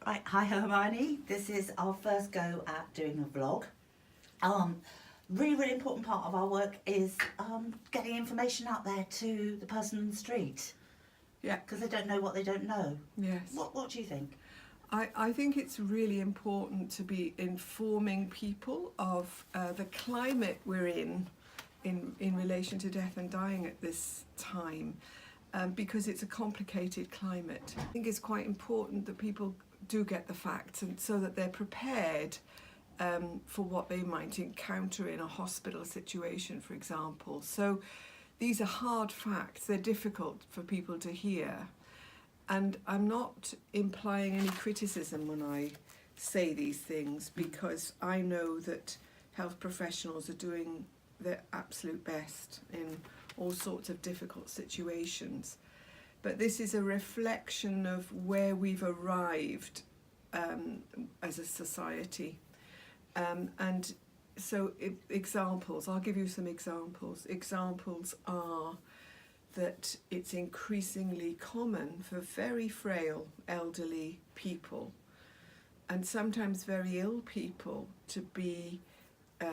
Right, hi Hermione. This is our first go at doing a vlog. Really important part of our work is getting information out there to the person on the street. Yeah. Because they don't know what they don't know. Yes. What do you think? I think it's really important to be informing people of the climate we're in relation to death and dying at this time, because it's a complicated climate. I think it's quite important that people do get the facts, and so that they're prepared for what they might encounter in a hospital situation, for example. So these are hard facts, they're difficult for people to hear. And I'm not implying any criticism when I say these things, because I know that health professionals are doing their absolute best in all sorts of difficult situations. But this is a reflection of where we've arrived as a society. And so examples, I'll give you some examples. Examples are that it's increasingly common for very frail elderly people, and sometimes very ill people, to be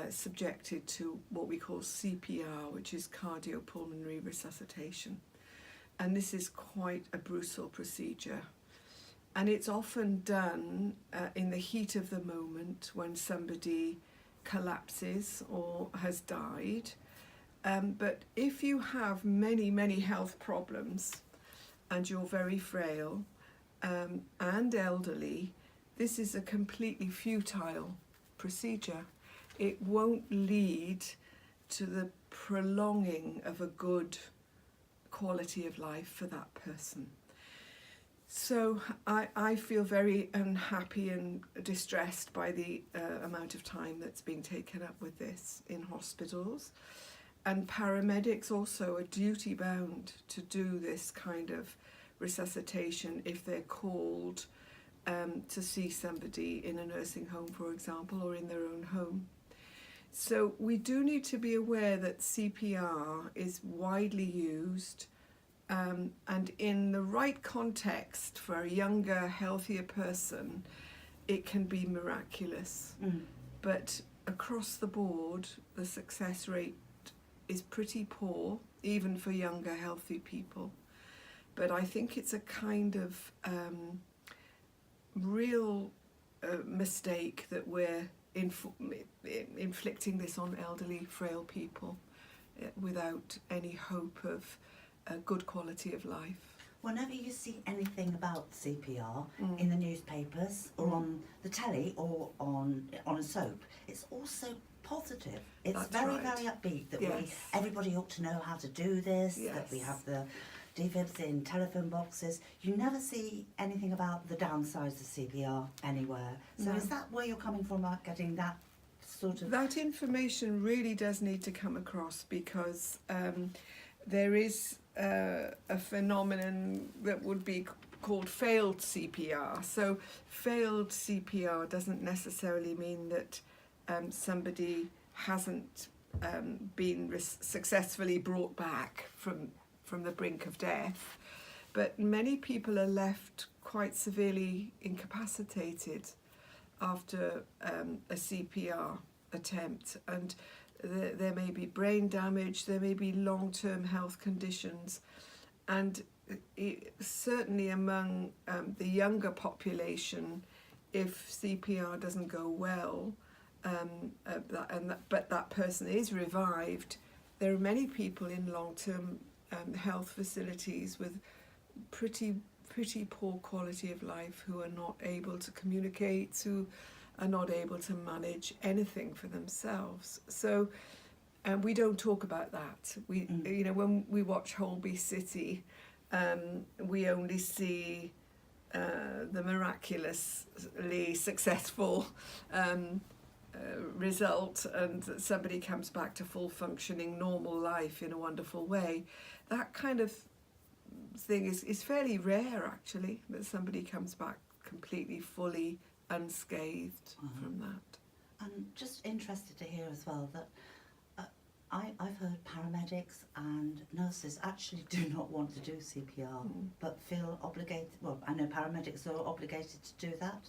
subjected to what we call CPR, which is cardiopulmonary resuscitation. And this is quite a brutal procedure. And it's often done in the heat of the moment when somebody collapses or has died. But if you have many health problems and you're very frail and elderly, this is a completely futile procedure. It won't lead to the prolonging of a good quality of life for that person. So I feel very unhappy and distressed by the amount of time that's being taken up with this in hospitals. And paramedics also are duty bound to do this kind of resuscitation if they're called to see somebody in a nursing home, for example, or in their own home. So we do need to be aware that CPR is widely used, and in the right context for a younger, healthier person, it can be miraculous. But across the board, the success rate is pretty poor, even for younger, healthy people. But I think it's a kind of real mistake that we're inflicting this on elderly, frail people without any hope of a good quality of life. Whenever you see anything about CPR in the newspapers or on the telly or on a soap, it's also positive. It's That's very right. upbeat that Yes. everybody ought to know how to do this, Yes. that we have the defibs in telephone boxes. You never see anything about the downsides of CPR anywhere. So No. is that where you're coming from, about getting that sort of... That information really does need to come across, because there is a phenomenon that would be called failed CPR. So failed CPR doesn't necessarily mean that somebody hasn't been successfully brought back from the brink of death, but many people are left quite severely incapacitated after a CPR attempt, and there may be brain damage, there may be long-term health conditions, and certainly among the younger population, if CPR doesn't go well, but that person is revived, there are many people in long-term health facilities with pretty poor quality of life, who are not able to communicate, who are not able to manage anything for themselves. So we don't talk about that. You know, when we watch Holby City, we only see the miraculously successful result, and that somebody comes back to full functioning normal life in a wonderful way. That kind of thing is fairly rare, actually, that somebody comes back completely, fully unscathed from that. I'm just interested to hear as well that I've heard paramedics and nurses actually do not want to do CPR, but feel obligated. Well, I know paramedics are obligated to do that.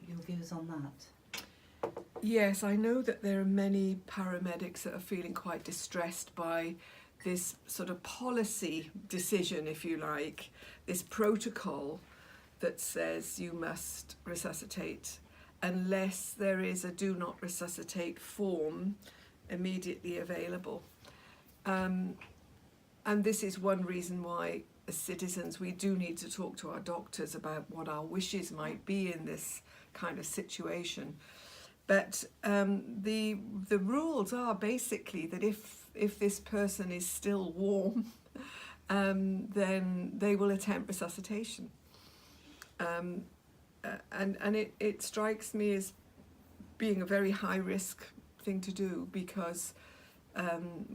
Your views on that? Yes, I know that there are many paramedics that are feeling quite distressed by this sort of policy decision, if you like, this protocol that says you must resuscitate unless there is a do not resuscitate form immediately available. And this is one reason why, as citizens, we do need to talk to our doctors about what our wishes might be in this kind of situation. But the rules are basically that if this person is still warm, then they will attempt resuscitation. And it strikes me as being a very high risk thing to do, because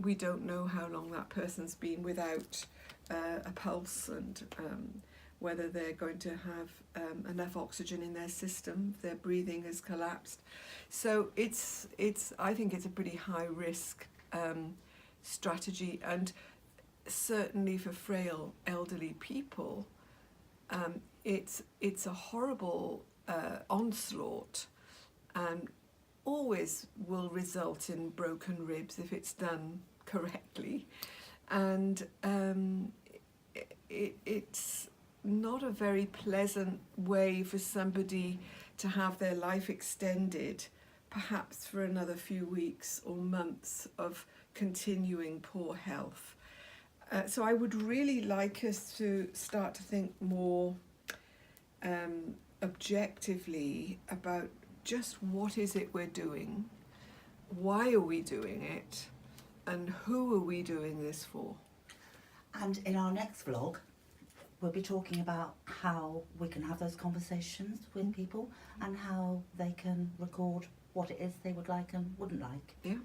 we don't know how long that person's been without a pulse, and whether they're going to have enough oxygen in their system, their breathing has collapsed. So I think it's a pretty high risk strategy, and certainly for frail elderly people, it's a horrible onslaught, and always will result in broken ribs if it's done correctly, and it's not a very pleasant way for somebody to have their life extended, perhaps for another few weeks or months of continuing poor health. So I would really like us to start to think more objectively about just what is it we're doing, why are we doing it, and who are we doing this for? And in our next vlog, we'll be talking about how we can have those conversations with people and how they can record what it is they would like and wouldn't like. Yeah.